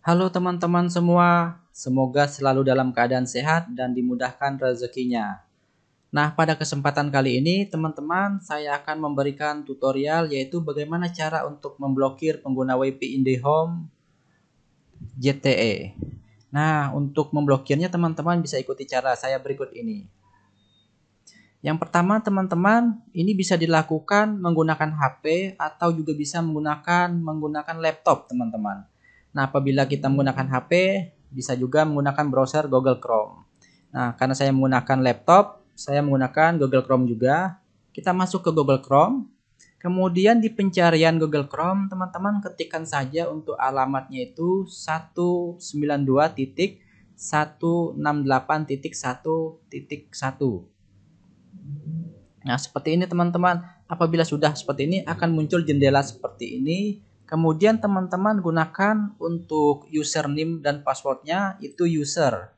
Halo teman-teman semua, semoga selalu dalam keadaan sehat dan dimudahkan rezekinya. Nah, pada kesempatan kali ini teman-teman saya akan memberikan tutorial yaitu bagaimana cara untuk memblokir pengguna WiFi IndiHome ZTE. Nah, untuk memblokirnya teman-teman bisa ikuti cara saya berikut ini. Yang pertama teman-teman, ini bisa dilakukan menggunakan HP atau juga bisa menggunakan laptop teman-teman. Nah, apabila kita menggunakan HP, bisa juga menggunakan browser Google Chrome. Nah, karena saya menggunakan laptop, saya menggunakan Google Chrome juga. Kita masuk ke Google Chrome. Kemudian di pencarian Google Chrome, teman-teman ketikkan saja untuk alamatnya itu 192.168.1.1. Nah, seperti ini teman-teman. Apabila sudah seperti ini akan muncul jendela seperti ini. Kemudian teman-teman gunakan untuk username dan passwordnya itu user.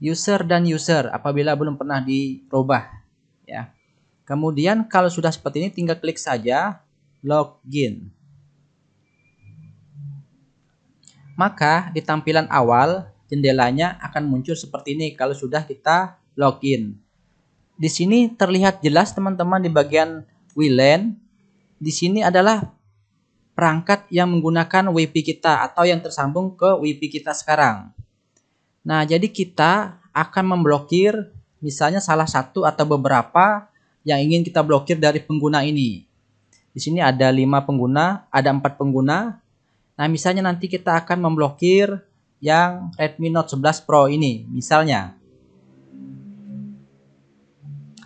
User dan user apabila belum pernah dirubah ya. Kemudian kalau sudah seperti ini tinggal klik saja login. Maka di tampilan awal jendelanya akan muncul seperti ini kalau sudah kita login. Di sini terlihat jelas teman-teman di bagian WLAN. Di sini adalah perangkat yang menggunakan WiFi kita atau yang tersambung ke WiFi kita sekarang. Nah, jadi kita akan memblokir misalnya salah satu atau beberapa yang ingin kita blokir dari pengguna ini. Di sini ada 5 pengguna, ada 4 pengguna. Nah, misalnya nanti kita akan memblokir yang Redmi Note 11 Pro ini, misalnya.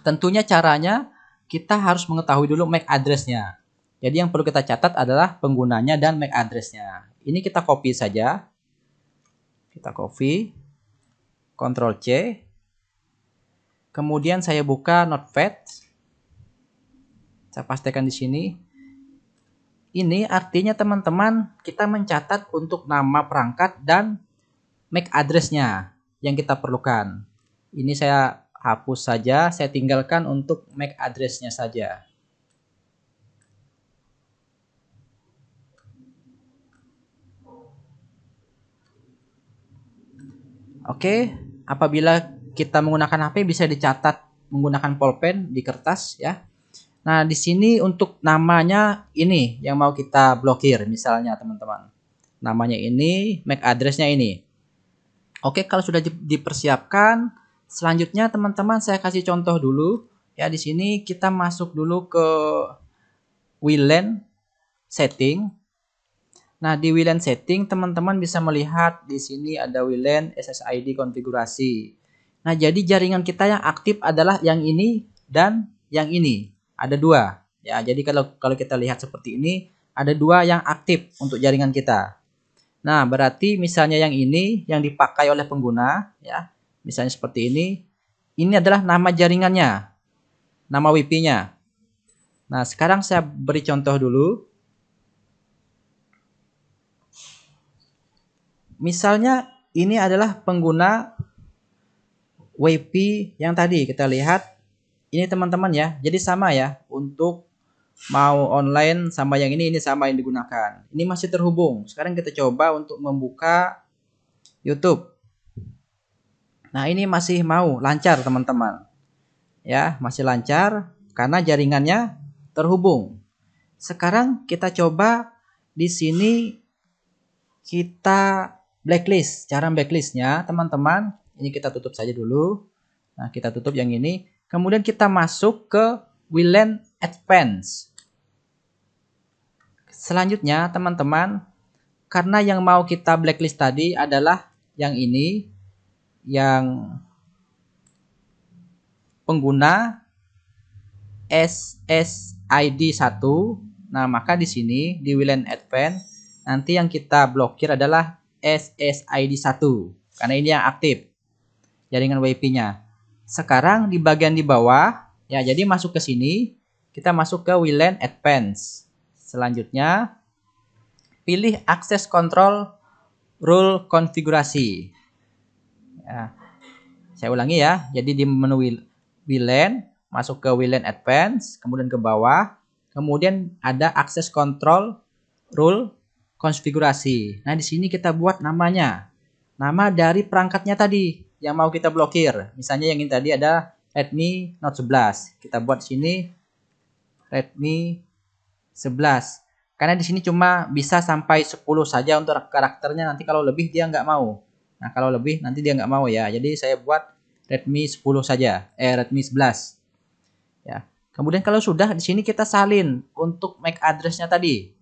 Tentunya caranya kita harus mengetahui dulu MAC address-nya. Jadi yang perlu kita catat adalah penggunanya dan MAC address-nya. Ini kita copy saja. Kita copy, Ctrl C. Kemudian saya buka Notepad. Saya pastikan di sini. Ini artinya teman-teman kita mencatat untuk nama perangkat dan MAC address-nya yang kita perlukan. Ini saya hapus saja, saya tinggalkan untuk MAC address-nya saja. Oke, apabila kita menggunakan HP bisa dicatat menggunakan pulpen di kertas ya. Nah, di sini untuk namanya ini yang mau kita blokir misalnya teman-teman. Namanya ini, MAC address-nya ini. Oke, kalau sudah dipersiapkan, selanjutnya teman-teman saya kasih contoh dulu. Ya, di sini kita masuk dulu ke WLAN setting. Nah, di WLAN setting teman-teman bisa melihat di sini ada WLAN SSID konfigurasi. Nah, jadi jaringan kita yang aktif adalah yang ini dan yang ini. Ada dua. Ya, jadi kalau kita lihat seperti ini, ada dua yang aktif untuk jaringan kita. Nah, berarti misalnya yang ini yang dipakai oleh pengguna, ya, misalnya seperti ini. Ini adalah nama jaringannya, nama WiFi-nya. Nah, sekarang saya beri contoh dulu. Misalnya ini adalah pengguna WiFi yang tadi kita lihat. Ini teman-teman ya. Jadi sama ya untuk mau online sama yang ini sama yang digunakan. Ini masih terhubung. Sekarang kita coba untuk membuka YouTube. Nah, ini masih mau lancar teman-teman. Ya, masih lancar karena jaringannya terhubung. Sekarang kita coba di sini kita blacklist. Cara blacklistnya teman-teman, ini kita tutup saja dulu. Nah, kita tutup yang ini. Kemudian kita masuk ke WLAN Advanced. Selanjutnya teman-teman, karena yang mau kita blacklist tadi adalah yang ini, yang pengguna SSID 1. Nah, maka di sini di WLAN Advanced nanti yang kita blokir adalah SSID 1 karena ini yang aktif jaringan WiFi-nya. Sekarang di bagian di bawah ya, jadi masuk ke sini, kita masuk ke WLAN Advanced. Selanjutnya pilih Access Control Rule Konfigurasi. Ya, saya ulangi ya. Jadi di menu WLAN masuk ke WLAN Advanced, kemudian ke bawah, kemudian ada Access Control Rule konfigurasi. Nah, di sini kita buat namanya. Nama dari perangkatnya tadi yang mau kita blokir. Misalnya yang ini tadi ada Redmi Note 11. Kita buat sini Redmi 11. Karena di sini cuma bisa sampai 10 saja untuk karakternya. Nanti kalau lebih dia nggak mau. Nah, kalau lebih nanti dia nggak mau ya. Jadi saya buat Redmi 10 saja. Redmi 11. Ya. Kemudian kalau sudah di sini kita salin untuk MAC address-nya tadi.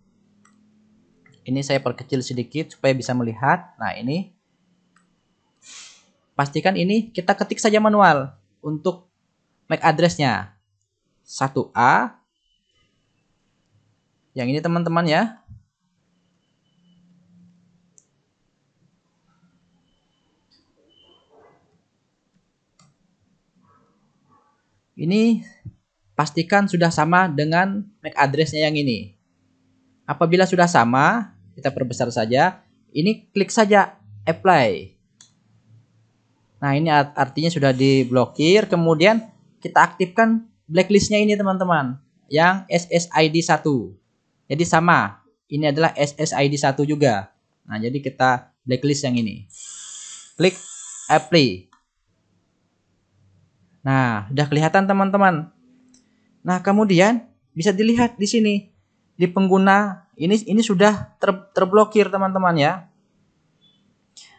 Ini saya perkecil sedikit supaya bisa melihat. Nah, ini pastikan ini kita ketik saja manual untuk MAC address-nya. 1A. Yang ini teman-teman ya. Ini pastikan sudah sama dengan MAC address-nya yang ini. Apabila sudah sama, kita perbesar saja. Ini klik saja apply. Nah, ini artinya sudah diblokir. Kemudian kita aktifkan blacklist-nya ini teman-teman. Yang SSID 1. Jadi sama. Ini adalah SSID 1 juga. Nah, jadi kita blacklist yang ini. Klik apply. Nah, sudah kelihatan teman-teman. Nah, kemudian bisa dilihat di sini di pengguna ini sudah terblokir teman-teman ya.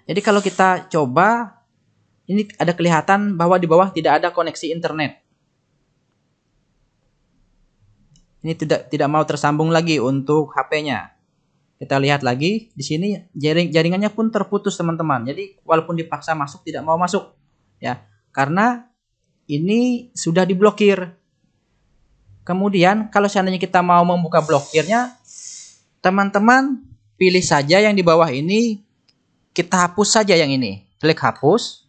Jadi kalau kita coba ini ada kelihatan bahwa di bawah tidak ada koneksi internet. Ini tidak mau tersambung lagi untuk HP-nya. Kita lihat lagi di sini jaringannya pun terputus teman-teman. Jadi walaupun dipaksa masuk tidak mau masuk ya. Karena ini sudah diblokir. Kemudian kalau seandainya kita mau membuka blokirnya, teman-teman pilih saja yang di bawah ini, kita hapus saja yang ini. Klik hapus.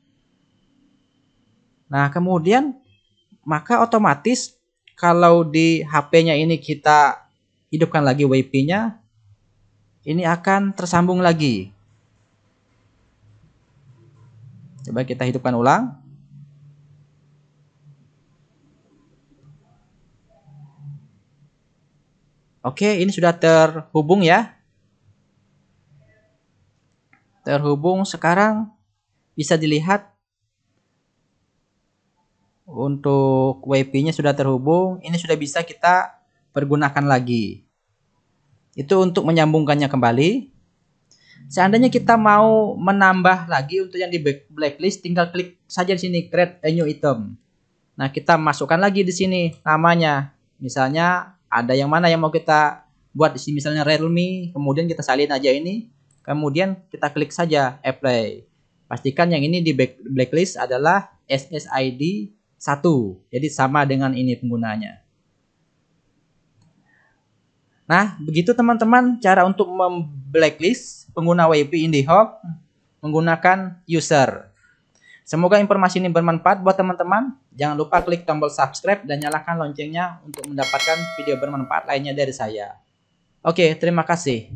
Nah, kemudian maka otomatis kalau di HP-nya ini kita hidupkan lagi WiFi-nya, ini akan tersambung lagi. Coba kita hidupkan ulang. Oke, ini sudah terhubung ya. Terhubung sekarang bisa dilihat untuk WiFi-nya sudah terhubung. Ini sudah bisa kita pergunakan lagi. Itu untuk menyambungkannya kembali. Seandainya kita mau menambah lagi untuk yang di blacklist, tinggal klik saja di sini create a new item. Nah, kita masukkan lagi di sini namanya. Misalnya ada yang mana yang mau kita buat di sini, misalnya Realme, kemudian kita salin aja ini, kemudian kita klik saja apply. Pastikan yang ini di blacklist adalah SSID 1. Jadi sama dengan ini penggunanya. Nah, begitu teman-teman cara untuk memblacklist pengguna WiFi IndiHome menggunakan user. Semoga informasi ini bermanfaat buat teman-teman. Jangan lupa klik tombol subscribe dan nyalakan loncengnya untuk mendapatkan video bermanfaat lainnya dari saya. Oke, terima kasih.